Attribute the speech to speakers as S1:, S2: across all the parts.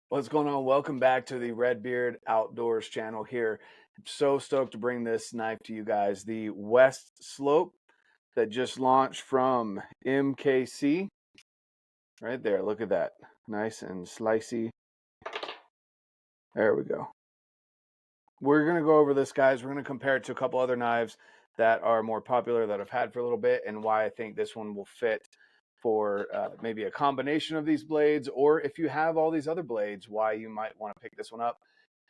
S1: What's going on? Welcome back to the RedBeard Outdoors channel here. I'm so stoked to bring this knife to you guys. The Westslope that just launched from MKC. Right there, look at that. Nice and slicey. There we go. We're going to go over this, guys. We're going to compare it to a couple other knives that are more popular that I've had for a little bit and why I think this one will fit for maybe a combination of these blades, or if you have all these other blades, why you might want to pick this one up.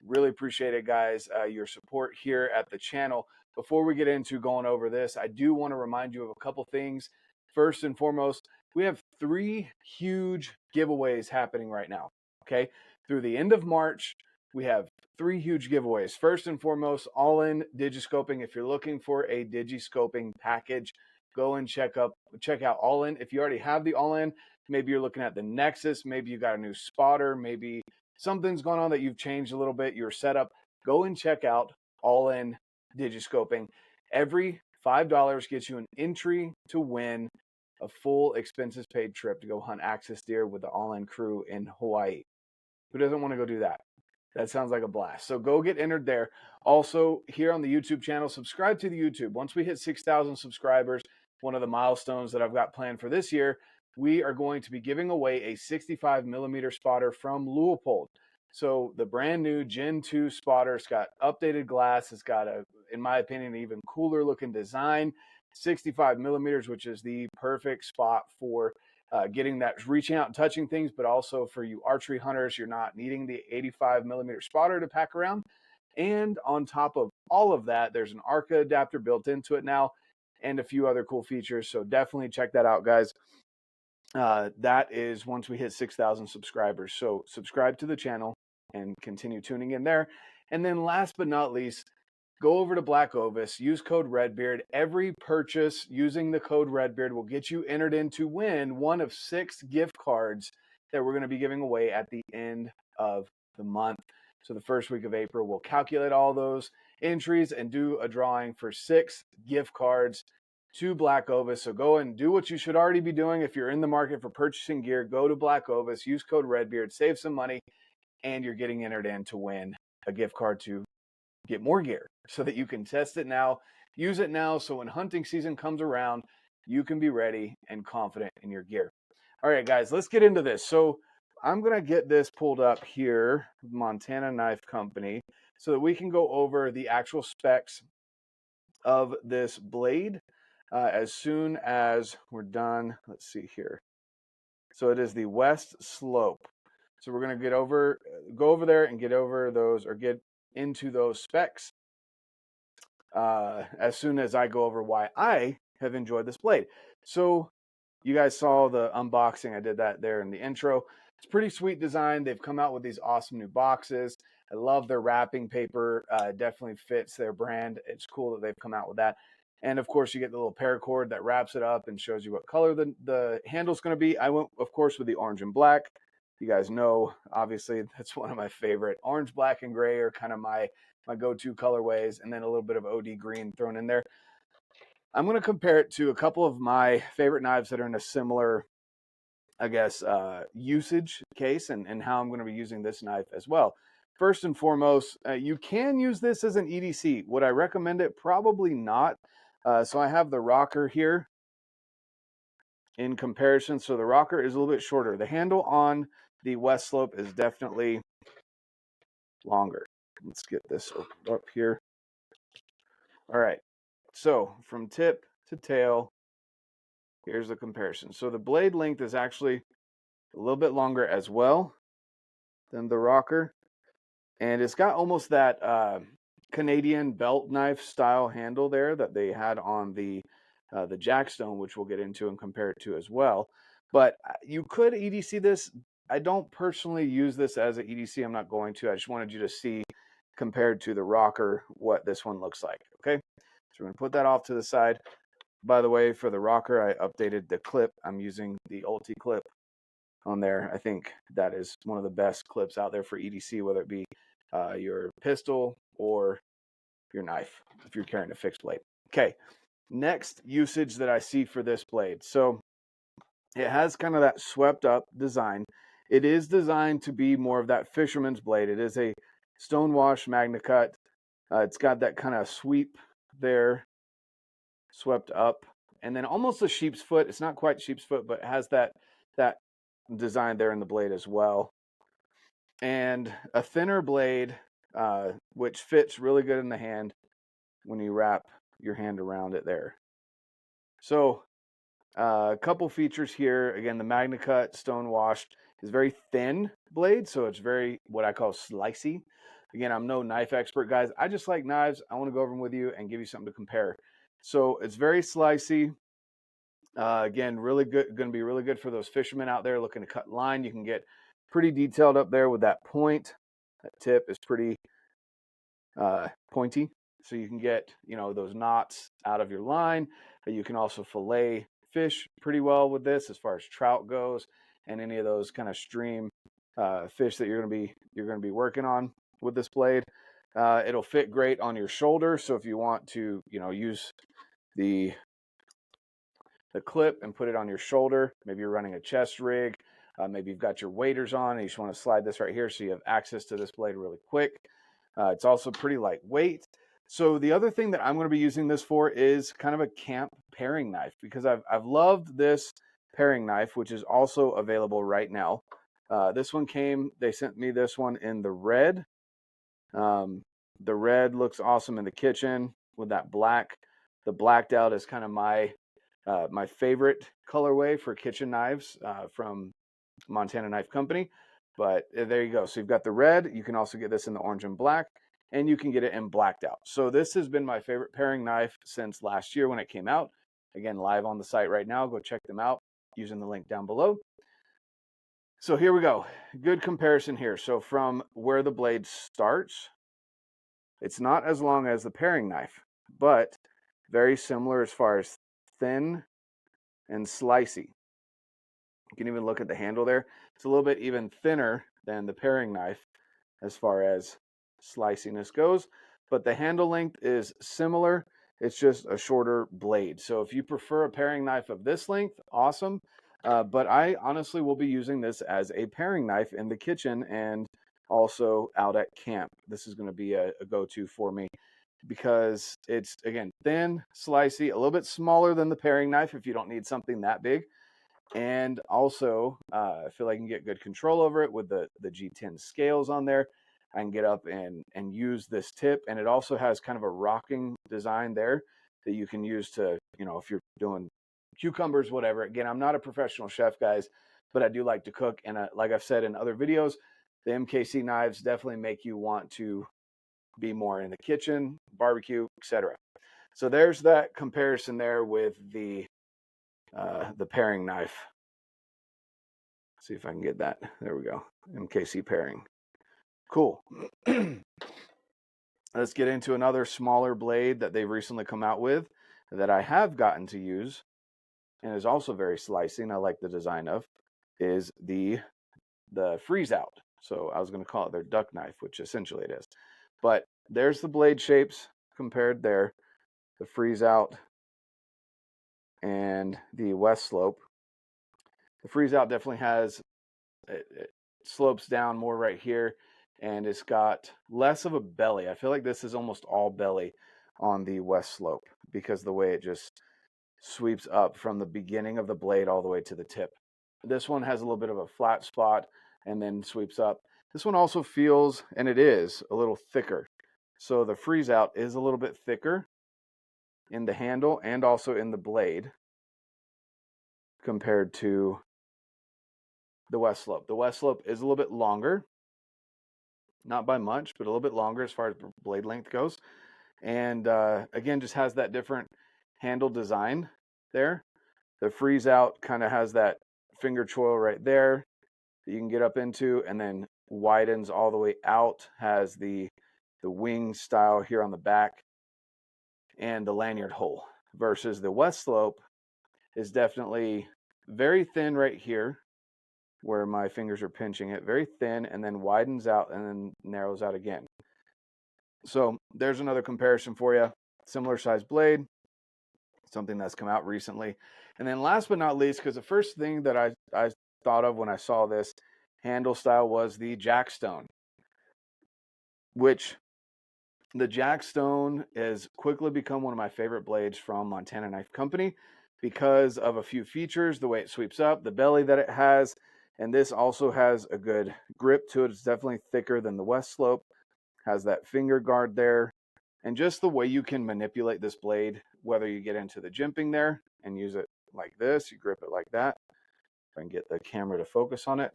S1: Really appreciate it, guys, your support here at the channel. Before we get into going over this, I do want to remind you of a couple things. First and foremost, we have 3 huge giveaways happening right now, okay? Through the end of March, we have 3 huge giveaways. First and foremost, Ollin Digiscoping. If you're looking for a Digiscoping package, go and check out Ollin. If you already have the Ollin, maybe you're looking at the Nexus, maybe you got a new spotter, maybe something's going on that you've changed a little bit, your setup, go and check out Ollin Digiscoping. Every $5 gets you an entry to win a full expenses paid trip to go hunt axis deer with the Ollin crew in Hawaii. Who doesn't want to go do that? That sounds like a blast. So go get entered there. Also, here on the YouTube channel, subscribe to the YouTube. Once we hit 6,000 subscribers, one of the milestones that I've got planned for this year, we are going to be giving away a 65mm spotter from Leupold. So the brand new Gen 2 spotter, it's got updated glass. It's got a, in my opinion, even cooler looking design. 65mm, which is the perfect spot for getting that, reaching out and touching things, but also for you archery hunters, you're not needing the 85mm spotter to pack around. And on top of all of that, there's an ARCA adapter built into it now and a few other cool features. So definitely check that out, guys. That is once we hit 6,000 subscribers. So subscribe to the channel and continue tuning in there. And then last but not least, go over to BlackOvis, use code RedBeard. Every purchase using the code RedBeard will get you entered in to win one of 6 gift cards that we're going to be giving away at the end of the month. So the first week of April, we'll calculate all those entries and do a drawing for 6 gift cards to BlackOvis. So go and do what you should already be doing. If you're in the market for purchasing gear, go to BlackOvis, use code RedBeard, save some money, and you're getting entered in to win a gift card to get more gear so that you can test it now, use it now, so when hunting season comes around, you can be ready and confident in your gear. All right, guys, let's get into this. So I'm going to get this pulled up here, Montana Knife Company, so that we can go over the actual specs of this blade as soon as we're done. Let's see here. So it is the Westslope. So we're going to go over there and get over those, or get into those specs as soon as I go over why I have enjoyed this blade. So you guys saw the unboxing. I did that there in the intro. It's pretty sweet design. They've come out with these awesome new boxes. I love their wrapping paper. Definitely fits their brand. It's cool that they've come out with that. And of course, you get the little paracord that wraps it up and shows you what color the handle's going to be. I went, of course, with the orange and black. You guys know, obviously, that's one of my favorite. Orange, black, and gray are kind of my go-to colorways, and then a little bit of OD green thrown in there. I'm going to compare it to a couple of my favorite knives that are in a similar, I guess, usage case, and how I'm going to be using this knife as well. first and foremost, you can use this as an EDC. Would I recommend it? Probably not. So I have the rocker here in comparison. So the rocker is a little bit shorter. The handle on the Westslope is definitely longer. Let's get this up here. All right. So from tip to tail, here's the comparison. So the blade length is actually a little bit longer as well than the rocker. And it's got almost that Canadian belt knife style handle there that they had on the Jackstone, which we'll get into and compare it to as well. But you could EDC this. I don't personally use this as an EDC. I'm not going to. I just wanted you to see compared to the rocker what this one looks like. Okay, so we're going to put that off to the side. By the way, for the rocker, I updated the clip. I'm using the Ulti clip on there. I think that is one of the best clips out there for EDC, whether it be your pistol or your knife if you're carrying a fixed blade. Okay, next usage that I see for this blade. So it has kind of that swept up design. It is designed to be more of that fisherman's blade. It is a stonewash magna cut. It's got that kind of sweep there, swept up, and then almost a sheep's foot. It's not quite sheep's foot, but it has that design there in the blade as well. And a thinner blade, which fits really good in the hand when you wrap your hand around it there. So a couple features here. Again, the Magna Cut stone washed is very thin blade, so it's very what I call slicey. Again, I'm no knife expert, guys. I just like knives. I want to go over them with you and give you something to compare. So it's very slicey. Again, really good. Going to be really good for those fishermen out there looking to cut line. You can get pretty detailed up there with that point. That tip is pretty pointy, so you can get those knots out of your line. You can also fillet fish pretty well with this as far as trout goes, and any of those kind of stream fish that you're going to be working on with this blade. It'll fit great on your shoulder, so if you want to use the clip and put it on your shoulder, maybe you're running a chest rig, maybe you've got your waders on and you just want to slide this right here so you have access to this blade really quick. It's also pretty lightweight. So the other thing that I'm going to be using this for is kind of a camp paring knife, because I've loved this paring knife, which is also available right now. This one they sent me this one in the red. The red looks awesome in the kitchen with that black. The blacked out is kind of my favorite colorway for kitchen knives from Montana Knife Company. But there you go. So you've got the red. You can also get this in the orange and black, and you can get it in blacked out. So this has been my favorite paring knife since last year when it came out. Again, live on the site right now. Go check them out using the link down below. So here we go. Good comparison here. So from where the blade starts, it's not as long as the paring knife, but very similar as far as thin and slicey. You can even look at the handle there. It's a little bit even thinner than the paring knife as far as sliciness goes, but the handle length is similar. It's just a shorter blade. So if you prefer a paring knife of this length, awesome. But I honestly will be using this as a paring knife in the kitchen and also out at camp. This is going to be a go-to for me because it's, again, thin, slicey, a little bit smaller than the paring knife if you don't need something that big. And also, I feel like I can get good control over it with the G10 scales on there. I can get up and use this tip. And it also has kind of a rocking design there that you can use to, if you're doing cucumbers, whatever. Again, I'm not a professional chef, guys, but I do like to cook. And like I've said in other videos, the MKC knives definitely make you want to be more in the kitchen, barbecue, etc. So there's that comparison there with the paring knife. Let's see if I can get that. There we go. MKC paring. Cool. Let's get into another smaller blade that they've recently come out with that I have gotten to use and is also very slicing. I like the design of is the freeze out. So I was going to call it their duck knife, which essentially it is. But there's the blade shapes compared there. The freeze out and the Westslope. The freeze out definitely has, it slopes down more right here, and it's got less of a belly. I feel like this is almost all belly on the Westslope because of the way it just sweeps up from the beginning of the blade all the way to the tip. This one has a little bit of a flat spot and then sweeps up. This one also feels, and it is, a little thicker. So the freeze out is a little bit thicker in the handle and also in the blade compared to the Westslope. The Westslope is a little bit longer, not by much, but a little bit longer as far as blade length goes. And again, just has that different handle design there. The freeze out kind of has that finger choil right there that you can get up into, and then widens all the way out, has the wing style here on the back and the lanyard hole, versus the Westslope is definitely very thin right here where my fingers are pinching it, very thin, and then widens out and then narrows out again. So there's another comparison for you. Similar size blade, something that's come out recently. And then last but not least, because the first thing that I thought of when I saw this handle style was the Jackstone, which the Jackstone has quickly become one of my favorite blades from Montana Knife Company because of a few features, the way it sweeps up, the belly that it has, and this also has a good grip to it. It's definitely thicker than the Westslope, has that finger guard there, and just the way you can manipulate this blade, whether you get into the jimping there and use it like this, you grip it like that, if I can get the camera to focus on it,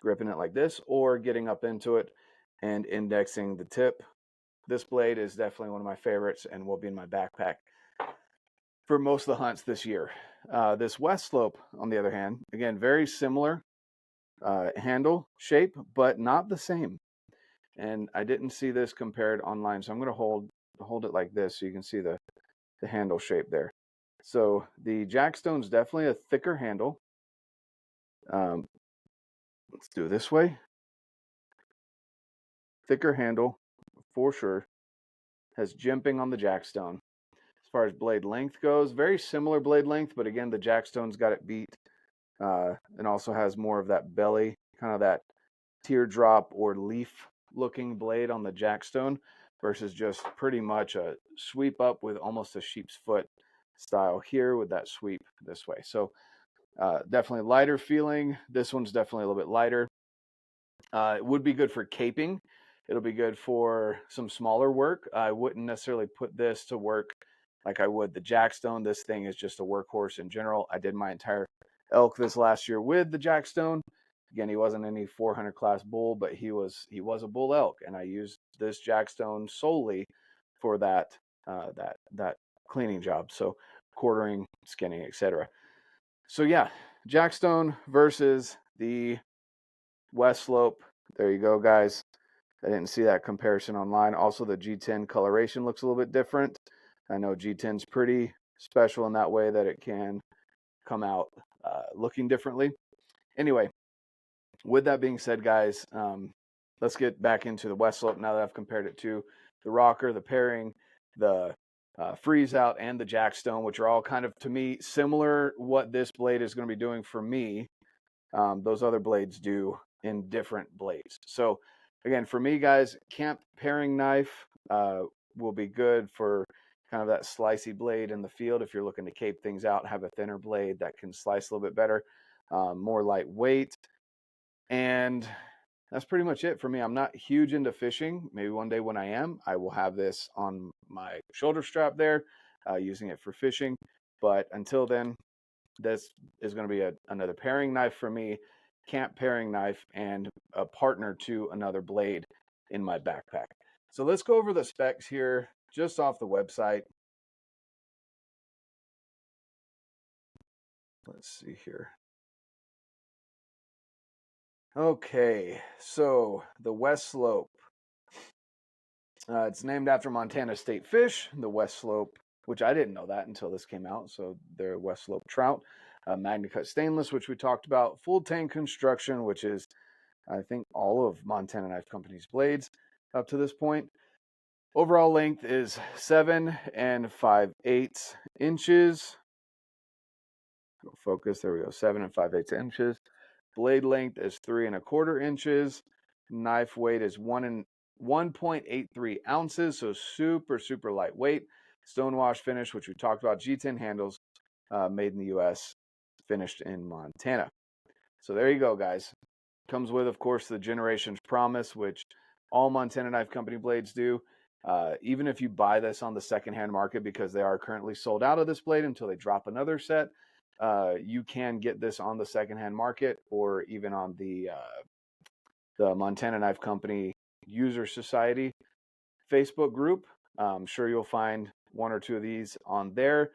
S1: gripping it like this, or getting up into it and indexing the tip. This blade is definitely one of my favorites and will be in my backpack for most of the hunts this year. This Westslope, on the other hand, again, very similar handle shape, but not the same. And I didn't see this compared online, so I'm going to hold it like this so you can see the handle shape there. So the Jackstone's definitely a thicker handle. Let's do it this way. Thicker handle for sure. Has jimping on the Jackstone. As far as blade length goes, very similar blade length, but again, the Jackstone's got it beat, and also has more of that belly, kind of that teardrop or leaf looking blade on the Jackstone versus just pretty much a sweep up with almost a sheep's foot style here with that sweep this way. So definitely lighter feeling. This one's definitely a little bit lighter. It would be good for caping. It'll be good for some smaller work. I wouldn't necessarily put this to work like I would the Jackstone. This thing is just a workhorse in general. I did my entire elk this last year with the Jackstone. Again, he wasn't any 400 class bull, but he was a bull elk, and I used this Jackstone solely for that cleaning job. So quartering, skinning, etc. So yeah, Jackstone versus the Westslope. There you go, guys. I didn't see that comparison online. Also, the G10 coloration looks a little bit different. I know G10's pretty special in that way that it can come out looking differently. Anyway, with that being said, guys, let's get back into the Westslope now that I've compared it to the rocker, the pairing, the freeze out, and the Jackstone, which are all kind of, to me, similar what this blade is going to be doing for me. Those other blades do in different blades. So again, for me, guys, camp paring knife will be good for kind of that slicey blade in the field. If you're looking to cape things out, have a thinner blade that can slice a little bit better, more lightweight. And that's pretty much it for me. I'm not huge into fishing. Maybe one day when I am, I will have this on my shoulder strap there, using it for fishing. But until then, this is going to be another paring knife for me, camp paring knife, and a partner to another blade in my backpack. So let's go over the specs here just off the website. Let's see here. Okay, so the Westslope. It's named after Montana state fish, the Westslope, which I didn't know that until this came out. So they're Westslope trout. Magna cut stainless, which we talked about. Full tank construction, which is, I think, all of Montana Knife Company's blades up to this point. Overall length is 7 5/8 inches. Go focus. There we go. 7 5/8 inches. Blade length is 3 1/4 inches. Knife weight is 1.83 ounces, so super, super lightweight. Stonewash finish, which we talked about. G10 handles, made in the U.S., finished in Montana. So there you go, guys. Comes with, of course, the Generations Promise, which all Montana Knife Company blades do. Even if you buy this on the secondhand market, because they are currently sold out of this blade until they drop another set, you can get this on the secondhand market or even on the Montana Knife Company User Society Facebook group. I'm sure you'll find one or two of these on there.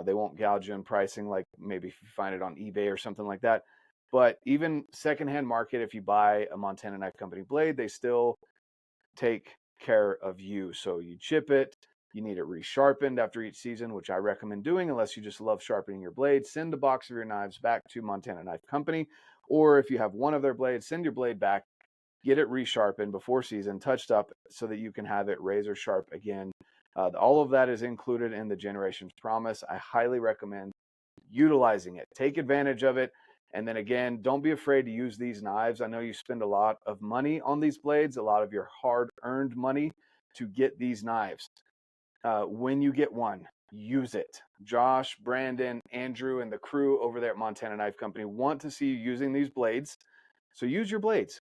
S1: They won't gouge you in pricing like maybe if you find it on eBay or something like that. But even secondhand market, if you buy a Montana Knife Company blade, they still take care of you. So you chip it, you need it resharpened after each season, which I recommend doing unless you just love sharpening your blade. Send a box of your knives back to Montana Knife Company. Or if you have one of their blades, send your blade back, get it resharpened before season, touched up so that you can have it razor sharp again. All of that is included in the Generations Promise. I highly recommend utilizing it. Take advantage of it. And then again, don't be afraid to use these knives. I know you spend a lot of money on these blades, a lot of your hard-earned money to get these knives. When you get one, use it. Josh, Brandon, Andrew, and the crew over there at Montana Knife Company want to see you using these blades. So use your blades.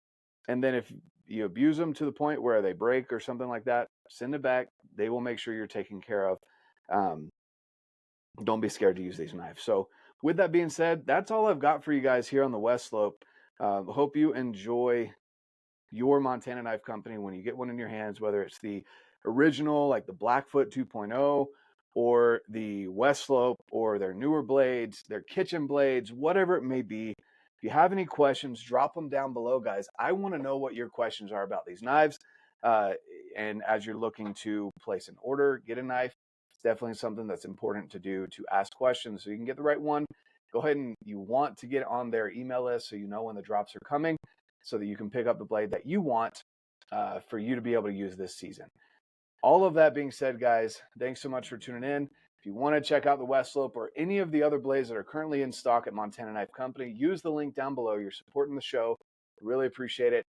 S1: And then if you abuse them to the point where they break or something like that, send it back. They will make sure you're taken care of. Don't be scared to use these knives. So with that being said, that's all I've got for you guys here on the Westslope. Hope you enjoy your Montana Knife Company when you get one in your hands, whether it's the original, like the Blackfoot 2.0, or the Westslope, or their newer blades, their kitchen blades, whatever it may be. If you have any questions, drop them down below, guys. I want to know what your questions are about these knives. And as you're looking to place an order, get a knife, it's definitely something that's important to do, to ask questions so you can get the right one. Go ahead and you want to get on their email list so you know when the drops are coming, so that you can pick up the blade that you want for you to be able to use this season. All of that being said, guys, thanks so much for tuning in. If you want to check out the Westslope or any of the other blades that are currently in stock at Montana Knife Company, use the link down below. You're supporting the show. Really appreciate it.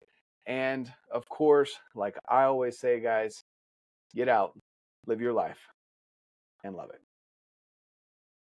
S1: And of course, like I always say, guys, get out, live your life, and love it.